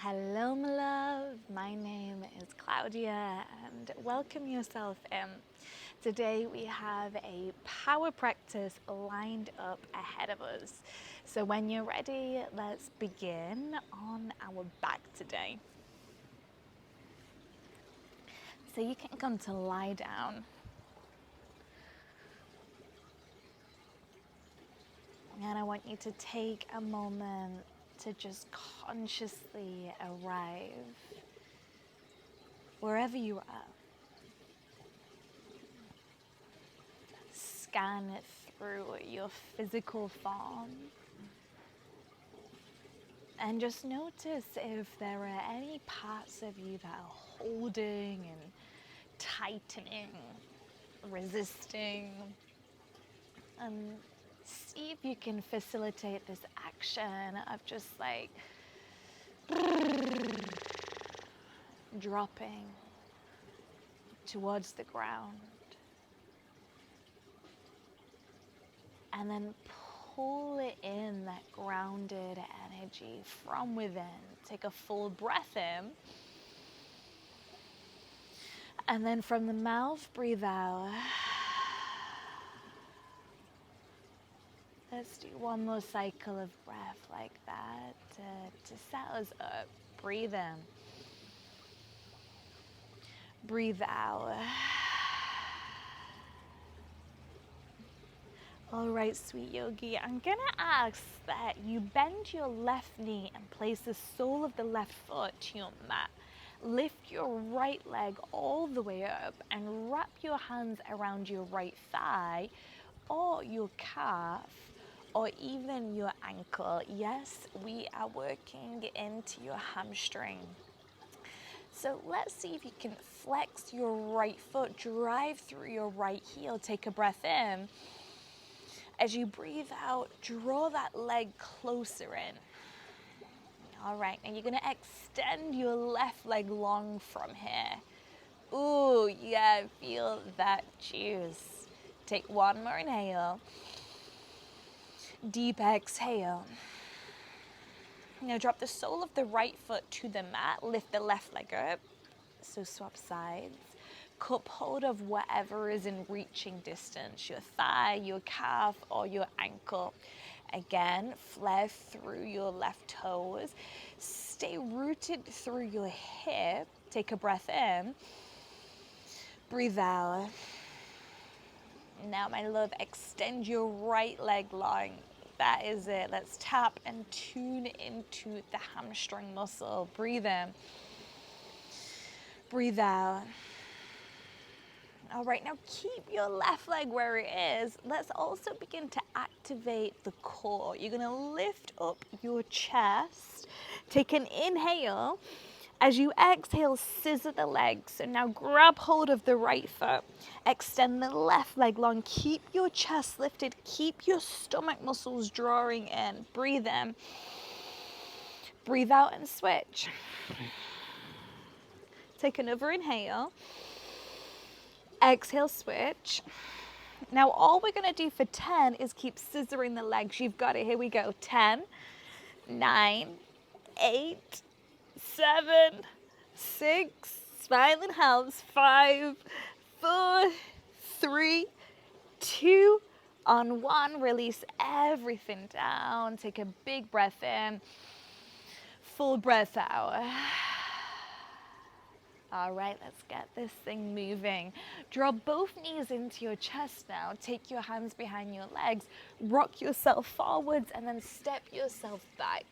Hello, my love. My name is Claudia, and welcome yourself in. Today we have a power practice lined up ahead of us. So when you're ready, let's begin on our back today. So you can come to lie down. And I want you to take a moment to just consciously arrive wherever you are. Scan it through your physical form and just notice if there are any parts of you that are holding and tightening, resisting, and see if you can facilitate this action of just like dropping towards the ground and then pull it in, that grounded energy from within. Take a full breath in. And then from the mouth, breathe out. Let's do one more cycle of breath like that to set us up. Breathe in. Breathe out. All right, sweet yogi, I'm gonna ask that you bend your left knee and place the sole of the left foot to your mat. Lift your right leg all the way up and wrap your hands around your right thigh or your calf or even your ankle. Yes, we are working into your hamstring. So let's see if you can flex your right foot, drive through your right heel. Take a breath in. As you breathe out, draw that leg closer in. All right, now you're gonna extend your left leg long from here. Ooh, yeah, feel that juice. Take one more inhale. Deep exhale. Now drop the sole of the right foot to the mat. Lift the left leg up. So swap sides. Cup hold of whatever is in reaching distance, your thigh, your calf, or your ankle. Again, flare through your left toes. Stay rooted through your hip. Take a breath in. Breathe out. Now, my love, extend your right leg long. That is it. Let's tap and tune into the hamstring muscle. Breathe in. Breathe out. All right, now keep your left leg where it is. Let's also begin to activate the core. You're gonna lift up your chest. Take an inhale. As you exhale, scissor the legs. So now grab hold of the right foot. Extend the left leg long. Keep your chest lifted. Keep your stomach muscles drawing in. Breathe in. Breathe out and switch. Take another inhale. Exhale, switch. Now all we're gonna do for 10 is keep scissoring the legs. You've got it, here we go. 10, 9, 8, 7, 6, smiling halves, 5, 4, 3, 2, on 1, release everything down. Take a big breath in, full breath out. All right, let's get this thing moving. Draw both knees into your chest now. Take your hands behind your legs. Rock yourself forwards and then step yourself back.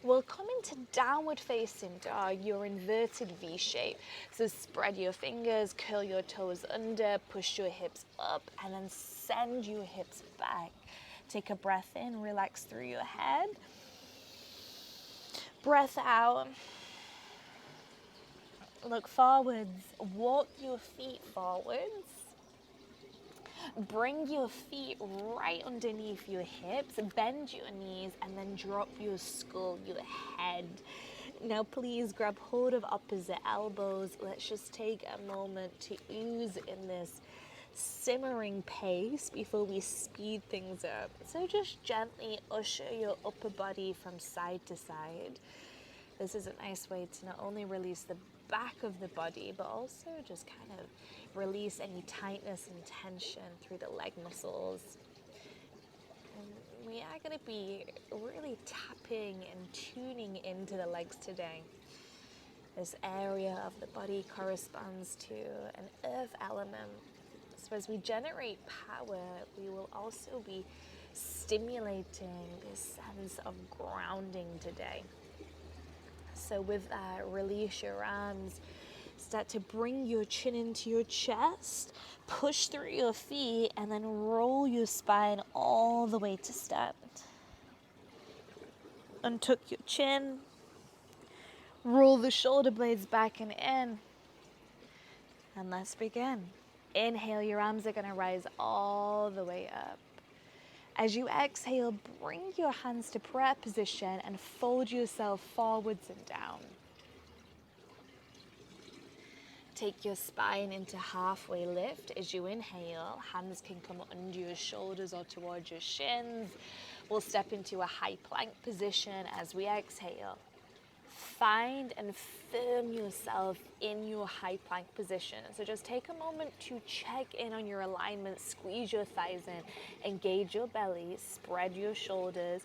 We'll come into downward facing dog, your inverted V shape. So spread your fingers, curl your toes under, push your hips up, and then send your hips back. Take a breath in, relax through your head. Breath out. Look forwards, walk your feet forwards. Bring your feet right underneath your hips, bend your knees, and then drop your skull, your head. Now please grab hold of opposite elbows. Let's just take a moment to ooze in this simmering pace before we speed things up. So just gently usher your upper body from side to side. This is a nice way to not only release the back of the body, but also just kind of release any tightness and tension through the leg muscles. And we are going to be really tapping and tuning into the legs today. This area of the body corresponds to an earth element. So as we generate power, we will also be stimulating this sense of grounding today. So with that, release your arms. Start to bring your chin into your chest, push through your feet, and then roll your spine all the way to stand. Untuck your chin. Roll the shoulder blades back and in. And let's begin. Inhale, your arms are going to rise all the way up. As you exhale, bring your hands to prayer position and fold yourself forwards and down. Take your spine into halfway lift. As you inhale, hands can come under your shoulders or towards your shins. We'll step into a high plank position as we exhale. Find and firm yourself in your high plank position. So just take a moment to check in on your alignment, squeeze your thighs in, engage your belly, spread your shoulders.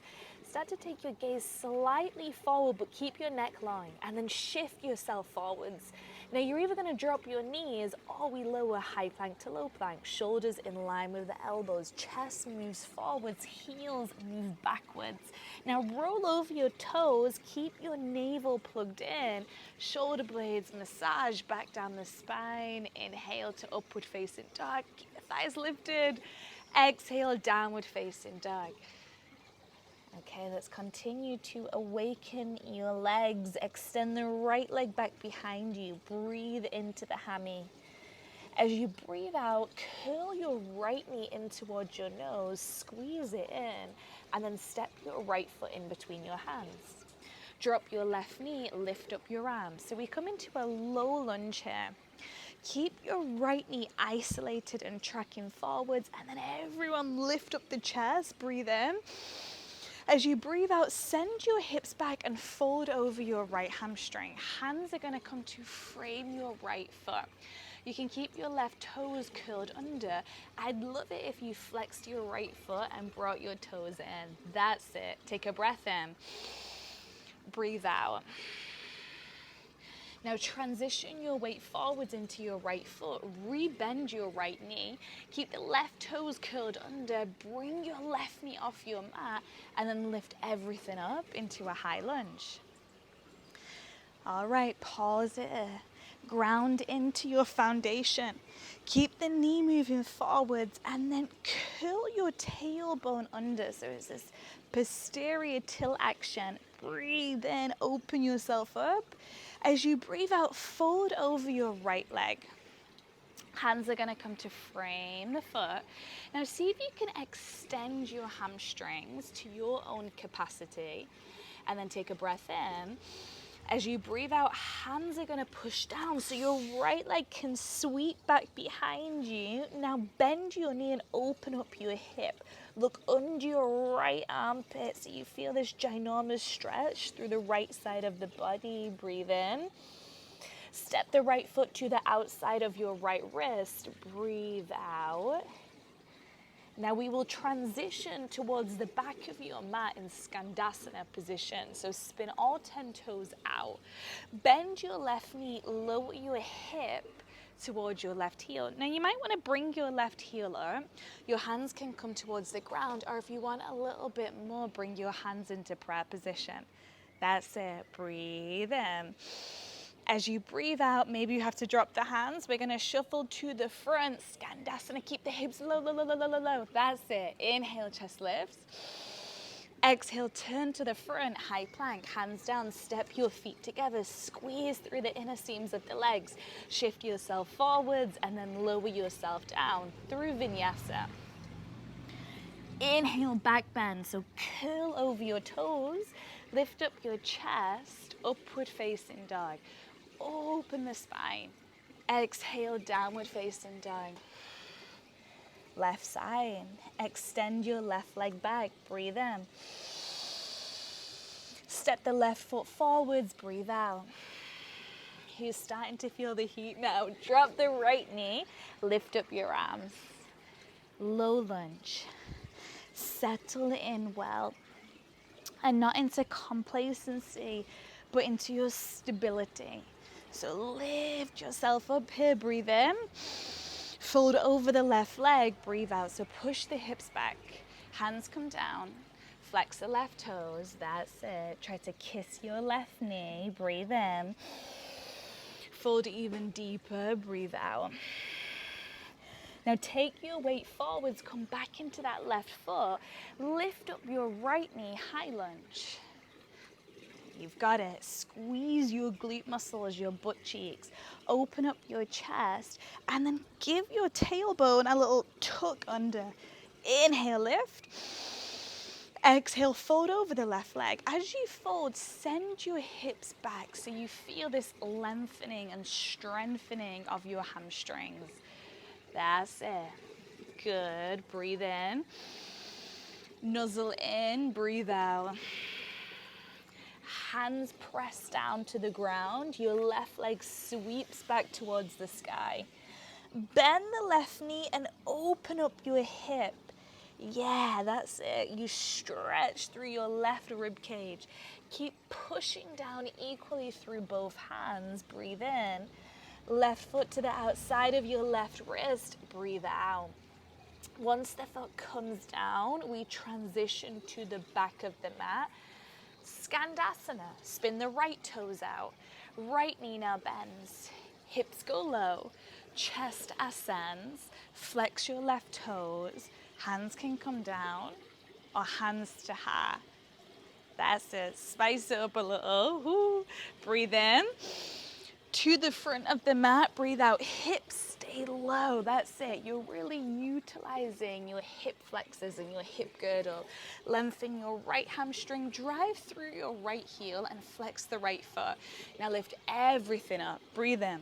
Start to take your gaze slightly forward, but keep your neck long, and then shift yourself forwards. Now you're either going to drop your knees or we lower high plank to low plank. Shoulders in line with the elbows, chest moves forwards, heels move backwards. Now roll over your toes, keep your navel plugged in, shoulder blades massage back down the spine. Inhale to upward facing dog, keep the thighs lifted. Exhale, downward facing dog. Okay, let's continue to awaken your legs. Extend the right leg back behind you. Breathe into the hammy. As you breathe out, curl your right knee in towards your nose, squeeze it in, and then step your right foot in between your hands. Drop your left knee, lift up your arms. So we come into a low lunge here. Keep your right knee isolated and tracking forwards, and then everyone lift up the chest, breathe in. As you breathe out, send your hips back and fold over your right hamstring. Hands are going to come to frame your right foot. You can keep your left toes curled under. I'd love it if you flexed your right foot and brought your toes in. That's it. Take a breath in. Breathe out. Now transition your weight forwards into your right foot. Rebend your right knee. Keep the left toes curled under. Bring your left knee off your mat and then lift everything up into a high lunge. All right, pause it. Ground into your foundation. Keep the knee moving forwards and then curl your tailbone under. So it's this posterior tilt action. Breathe in, open yourself up. As you breathe out, fold over your right leg. Hands are going to come to frame the foot. Now see if you can extend your hamstrings to your own capacity and then take a breath in. As you breathe out, hands are going to push down so your right leg can sweep back behind you. Now bend your knee and open up your hip. Look under your right armpit so you feel this ginormous stretch through the right side of the body. Breathe in. Step the right foot to the outside of your right wrist. Breathe out. Now we will transition towards the back of your mat in Skandasana position. So spin all 10 toes out. Bend your left knee, lower your hip towards your left heel. Now you might want to bring your left heel up. Your hands can come towards the ground, or if you want a little bit more, bring your hands into prayer position. That's it. Breathe in. As you breathe out, maybe you have to drop the hands. We're going to shuffle to the front. Skandasana, keep the hips low, low, low, low, low, low, low. That's it. Inhale, chest lifts. Exhale, turn to the front, high plank, hands down, step your feet together, squeeze through the inner seams of the legs, shift yourself forwards, and then lower yourself down through vinyasa. Inhale, back bend, so curl over your toes, lift up your chest, upward facing dog. Open the spine. Exhale, downward facing dog. Left side. Extend your left leg back. Breathe in. Step the left foot forwards, breathe out. You're starting to feel the heat now. Drop the right knee, lift up your arms. Low lunge. Settle in well. And not into complacency, but into your stability. So lift yourself up here, breathe in. Fold over the left leg, breathe out. So push the hips back. Hands come down. Flex the left toes, that's it. Try to kiss your left knee, breathe in. Fold even deeper, breathe out. Now take your weight forwards, come back into that left foot. Lift up your right knee, high lunge. You've got it. Squeeze your glute muscles, your butt cheeks. Open up your chest and then give your tailbone a little tuck under. Inhale, lift. Exhale, fold over the left leg. As you fold, send your hips back so you feel this lengthening and strengthening of your hamstrings. That's it. Good. Breathe in. Nuzzle in, breathe out. Hands press down to the ground. Your left leg sweeps back towards the sky. Bend the left knee and open up your hip. Yeah, that's it. You stretch through your left rib cage. Keep pushing down equally through both hands. Breathe in. Left foot to the outside of your left wrist. Breathe out. Once the foot comes down, we transition to the back of the mat. Skandasana. Spin the right toes out. Right knee now bends. Hips go low. Chest ascends. Flex your left toes. Hands can come down or hands to high. That's it. Spice it up a little. Ooh. Breathe in. To the front of the mat. Breathe out. Hips stay low. That's it. You're really utilizing your hip flexors and your hip girdle. Lengthen your right hamstring. Drive through your right heel and flex the right foot. Now lift everything up. Breathe in.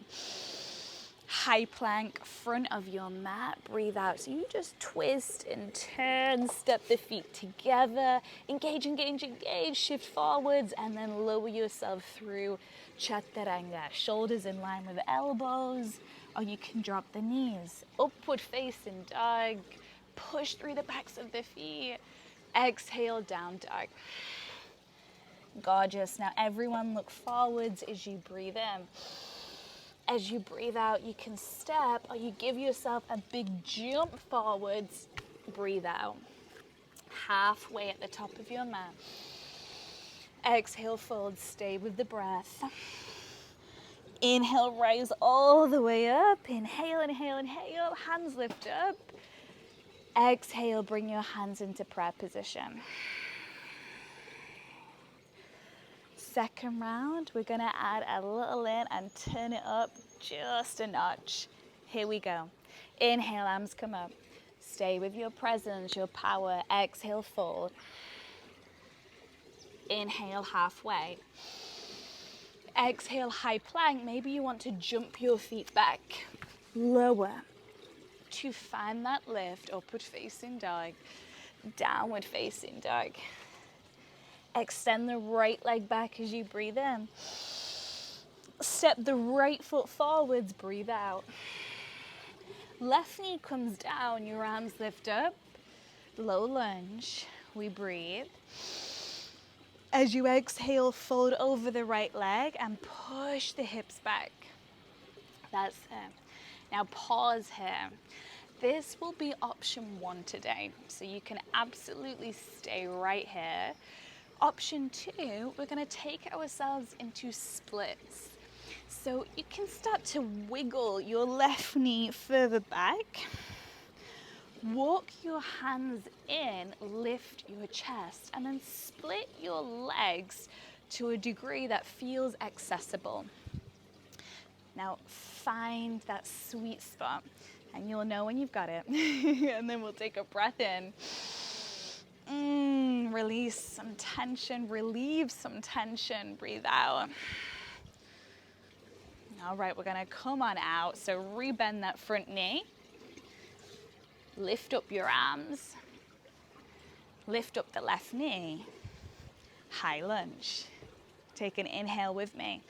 High plank, front of your mat, breathe out. So you just twist and turn, step the feet together, engage, engage, engage, shift forwards, and then lower yourself through chaturanga. Shoulders in line with the elbows, or you can drop the knees. Upward facing dog, push through the backs of the feet. Exhale, down dog. Gorgeous. Now everyone look forwards as you breathe in. As you breathe out, you can step or you give yourself a big jump forwards. Breathe out. Halfway at the top of your mat. Exhale, fold, stay with the breath. Inhale, rise all the way up. Inhale, inhale, inhale. Hands lift up. Exhale, bring your hands into prayer position. Second round, we're gonna add a little in and turn it up just a notch. Here we go. Inhale, arms come up. Stay with your presence, your power. Exhale, fold. Inhale, halfway. Exhale, high plank. Maybe you want to jump your feet back. Lower. To find that lift, upward facing dog. Downward facing dog. Extend the right leg back as you breathe in. Step the right foot forwards, breathe out. Left knee comes down, your arms lift up. Low lunge, we breathe. As you exhale, fold over the right leg and push the hips back. That's it. Now pause here. This will be option 1 today, so you can absolutely stay right here. Option 2, we're going to take ourselves into splits. So you can start to wiggle your left knee further back. Walk your hands in, lift your chest, and then split your legs to a degree that feels accessible. Now find that sweet spot, and you'll know when you've got it. And then we'll take a breath in. Release some tension, relieve some tension, breathe out. All right, we're gonna come on out. So rebend that front knee. Lift up your arms. Lift up the left knee. High lunge. Take an inhale with me.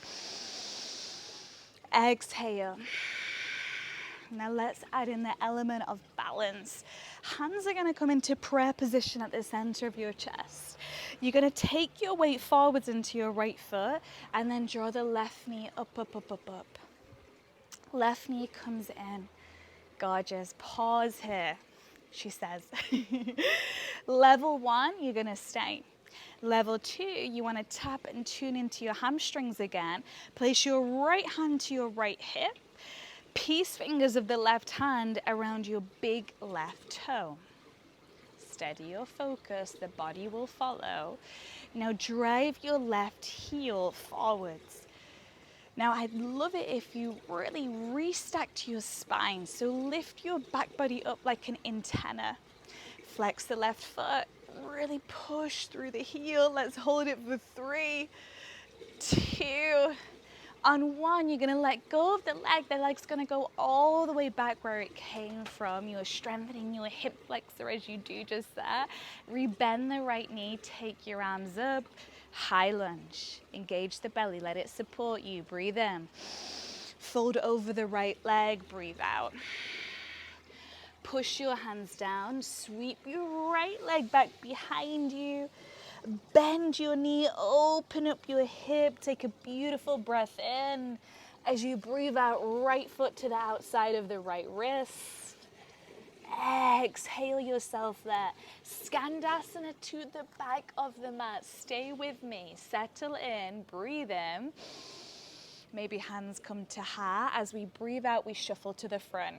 Exhale. Now let's add in the element of balance. Hands are going to come into prayer position at the center of your chest. You're going to take your weight forwards into your right foot and then draw the left knee up, up, up, up, up. Left knee comes in. Gorgeous. Pause here, she says. Level 1, you're going to stay. Level 2, you want to tap and tune into your hamstrings again. Place your right hand to your right hip. Peace fingers of the left hand around your big left toe. Steady your focus, the body will follow. Now drive your left heel forwards. Now I'd love it if you really restacked your spine. So lift your back body up like an antenna. Flex the left foot. Really push through the heel. Let's hold it for 3, 2. On 1, you're gonna let go of the leg. The leg's gonna go all the way back where it came from. You're strengthening your hip flexor as you do just that. Rebend the right knee, take your arms up. High lunge. Engage the belly, let it support you. Breathe in. Fold over the right leg, breathe out. Push your hands down, sweep your right leg back behind you. Bend your knee, open up your hip, take a beautiful breath in. As you breathe out, right foot to the outside of the right wrist. Exhale yourself there. Skandasana to the back of the mat. Stay with me, settle in, breathe in. Maybe hands come to heart. As we breathe out, we shuffle to the front.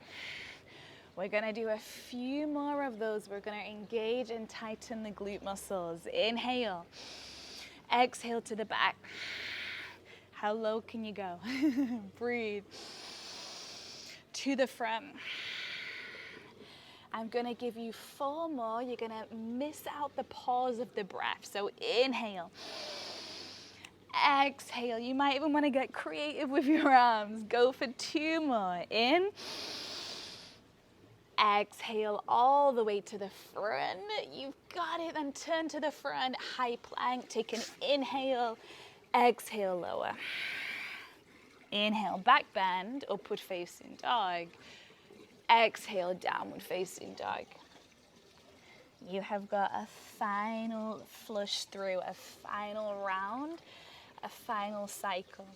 We're gonna do a few more of those. We're gonna engage and tighten the glute muscles. Inhale, exhale to the back. How low can you go? Breathe. To the front. I'm gonna give you 4 more. You're gonna miss out the pause of the breath. So inhale, exhale. You might even wanna get creative with your arms. Go for 2 more. In. Exhale all the way to the front. You've got it. Then turn to the front. High plank. Take an inhale. Exhale, lower. Inhale, back bend. Upward facing dog. Exhale, downward facing dog. You have got a final flush through, a final round, a final cycle.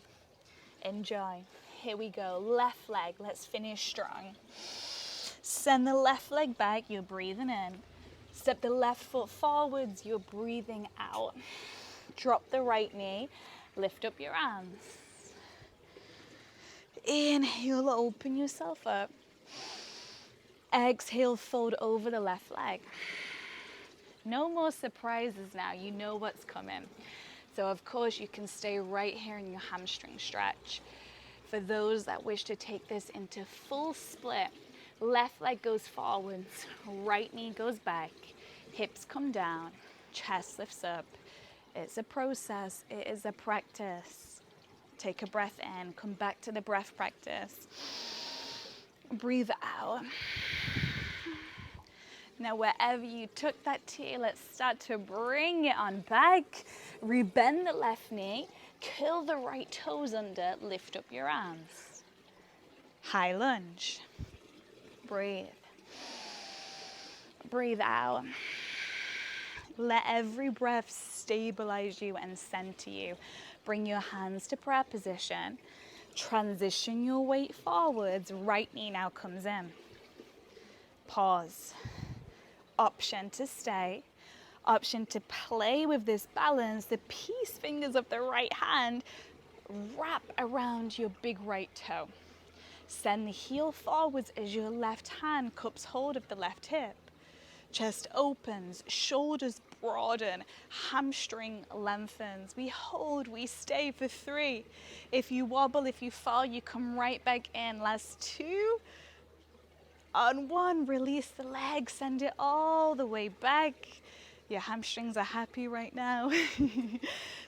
Enjoy. Here we go. Left leg. Let's finish strong. Send the left leg back, you're breathing in. Step the left foot forwards, you're breathing out. Drop the right knee, lift up your arms. Inhale, open yourself up. Exhale, fold over the left leg. No more surprises now, you know what's coming. So of course you can stay right here in your hamstring stretch. For those that wish to take this into full split, left leg goes forwards, right knee goes back, hips come down, chest lifts up. It's a process, it is a practice. Take a breath in, come back to the breath practice. Breathe out. Now wherever you took that to, let's start to bring it on back. Rebend the left knee, curl the right toes under, lift up your arms. High lunge. Breathe. Breathe out. Let every breath stabilize you and center you. Bring your hands to prayer position. Transition your weight forwards. Right knee now comes in. Pause. Option to stay. Option to play with this balance. The peace fingers of the right hand wrap around your big right toe. Send the heel forwards as your left hand cups hold of the left hip. Chest opens, shoulders broaden, hamstring lengthens. We hold, we stay for 3. If you wobble, if you fall, you come right back in. Last 2. On 1, release the leg, send it all the way back. Your hamstrings are happy right now.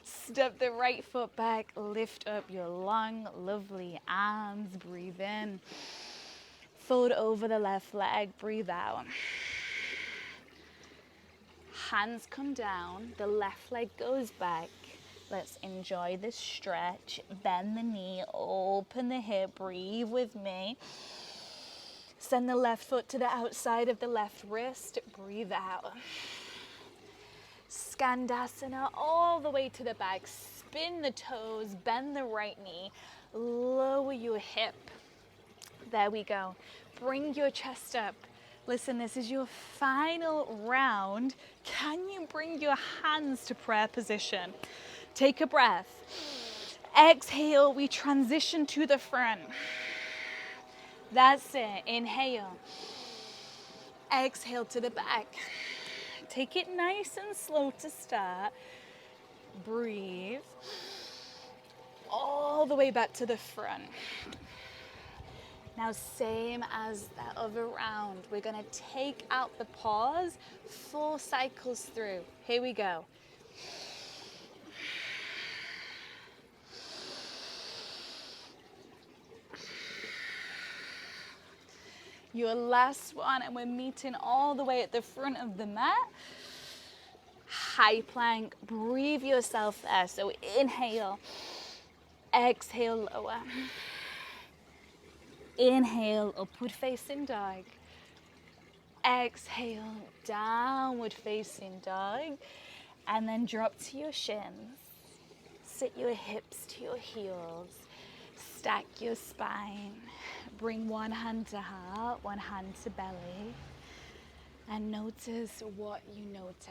Step the right foot back, lift up your long, lovely arms, breathe in. Fold over the left leg, breathe out. Hands come down, the left leg goes back. Let's enjoy this stretch. Bend the knee, open the hip, breathe with me. Send the left foot to the outside of the left wrist, breathe out. Skandasana all the way to the back. Spin the toes, bend the right knee, lower your hip. There we go. Bring your chest up. Listen, this is your final round. Can you bring your hands to prayer position? Take a breath. Exhale, we transition to the front. That's it. Inhale. Exhale to the back. Take it nice and slow to start. Breathe. All the way back to the front. Now, same as that other round, we're going to take out the pause, 4 cycles through. Here we go. Your last one, and we're meeting all the way at the front of the mat. High plank, breathe yourself there. So inhale, exhale, lower. Inhale, upward facing dog. Exhale, downward facing dog. And then drop to your shins. Sit your hips to your heels. Stack your spine. Bring one hand to heart, one hand to belly. And notice what you notice.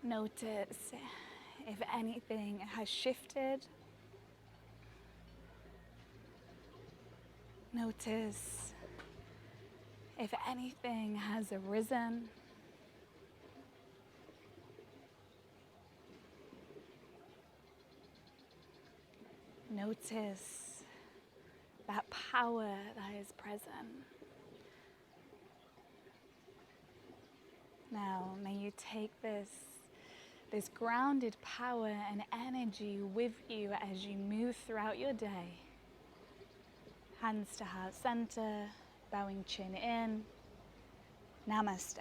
Notice if anything has shifted. Notice if anything has arisen. Notice that power that is present. Now, may you take this grounded power and energy with you as you move throughout your day. Hands to heart center, bowing chin in. Namaste.